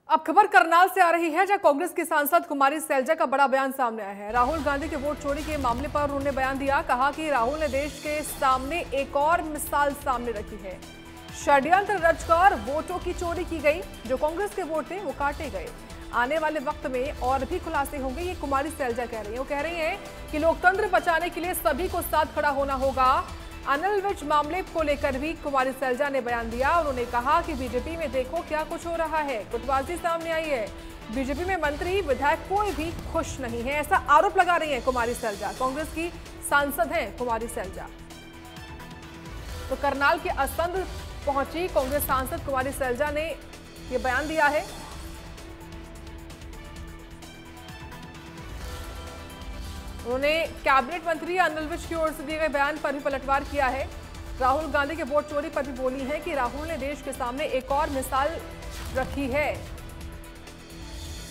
अब खबर करनाल से आ रही है, जहां कांग्रेस की सांसद कुमारी सैलजा का बड़ा बयान सामने आया है। राहुल गांधी के वोट चोरी के मामले पर उन्होंने बयान दिया। कहा कि राहुल ने देश के सामने एक और मिसाल सामने रखी है। षड्यंत्र रचकर वोटों की चोरी की गई। जो कांग्रेस के वोट थे वो काटे गए। आने वाले वक्त में और भी खुलासे होंगे, ये कुमारी सैलजा कह रही है। वो कह रही है कि लोकतंत्र बचाने के लिए सभी को साथ खड़ा होना होगा। अनिल विज मामले को लेकर भी कुमारी सैलजा ने बयान दिया। उन्होंने कहा कि बीजेपी में देखो क्या कुछ हो रहा है, गुटबाजी सामने आई है। बीजेपी में मंत्री विधायक कोई भी खुश नहीं है, ऐसा आरोप लगा रही है कुमारी सैलजा। कांग्रेस की सांसद हैं कुमारी सैलजा। तो करनाल के असंध पहुंची कांग्रेस सांसद कुमारी सैलजा ने यह बयान दिया है। उन्होंने कैबिनेट मंत्री अनिल विज की ओर से दिए गए बयान पर भी पलटवार किया है। राहुल गांधी के वोट चोरी पर भी बोली है कि राहुल ने देश के सामने एक और मिसाल रखी है।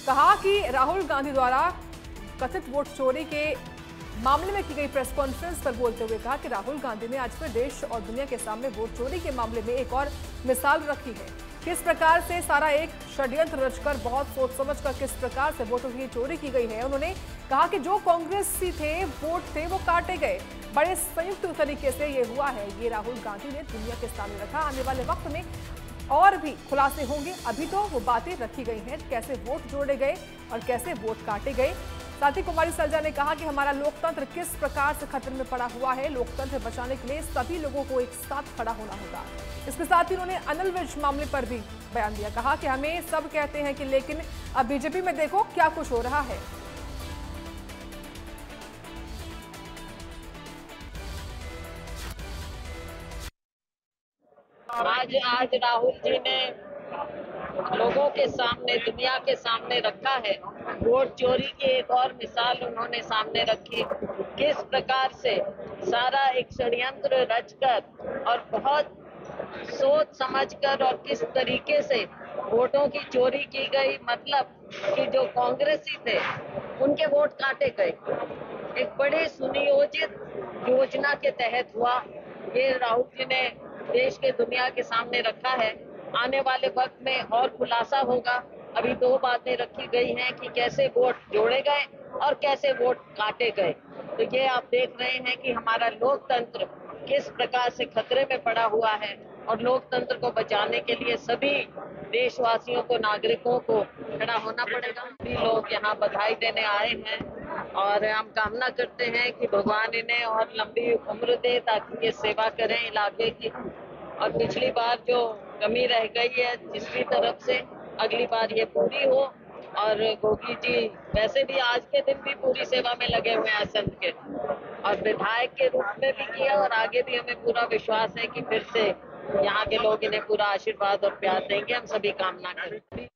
कहा कि राहुल गांधी द्वारा कथित वोट चोरी के मामले में की गई प्रेस कॉन्फ्रेंस पर बोलते हुए कहा कि राहुल गांधी ने आज फिर देश और दुनिया के सामने वोट चोरी के मामले में एक और मिसाल रखी है। किस प्रकार से सारा एक षड्यंत्र रचकर बहुत सोच समझकर किस प्रकार से वोटों की चोरी की गई है। उन्होंने कहा कि जो कांग्रेसी थे, वोट थे, वो काटे गए। बड़े संयुक्त तरीके से ये हुआ है। ये राहुल गांधी ने दुनिया के सामने रखा। आने वाले वक्त में और भी खुलासे होंगे। अभी तो वो बातें रखी गई हैं, कैसे वोट जोड़े गए और कैसे वोट काटे गए। साथ ही कुमारी सैलजा ने कहा कि हमारा लोकतंत्र किस प्रकार से खतरे में पड़ा हुआ है। लोकतंत्र बचाने के लिए सभी लोगों को एक साथ खड़ा होना होगा। इसके साथ ही उन्होंने अनिल विज मामले पर भी बयान दिया। कहा कि हमें सब कहते हैं कि लेकिन अब बीजेपी में देखो क्या कुछ हो रहा है। आज राहुल जी ने लोगों के सामने, दुनिया के सामने रखा है। वोट चोरी की एक और मिसाल उन्होंने सामने रखी। किस प्रकार से सारा एक षड्यंत्र रचकर और बहुत सोच समझकर और किस तरीके से वोटों की चोरी की गई। मतलब कि जो कांग्रेसी थे उनके वोट काटे गए। एक बड़े सुनियोजित योजना के तहत हुआ। ये राहुल जी ने देश के दुनिया के सामने रखा है। आने वाले वक्त में और खुलासा होगा। अभी दो बातें रखी गई हैं कि कैसे वोट जोड़े गए और कैसे वोट काटे गए। तो ये आप देख रहे हैं कि हमारा लोकतंत्र किस प्रकार से खतरे में पड़ा हुआ है और लोकतंत्र को बचाने के लिए सभी देशवासियों को, नागरिकों को खड़ा होना पड़ेगा। सभी लोग यहाँ बधाई देने आए हैं और हम कामना करते हैं कि भगवान इन्हें और लंबी उम्र दे ताकि ये सेवा करें इलाके की। और पिछली बार जो कमी रह गई है जिसकी तरफ से, अगली बार ये पूरी हो। और गोगी जी वैसे भी आज के दिन भी पूरी सेवा में लगे हुए हैं संत के, और विधायक के रूप में भी किया। और आगे भी हमें पूरा विश्वास है कि फिर से यहाँ के लोग इन्हें पूरा आशीर्वाद और प्यार देंगे। हम सभी कामना करें।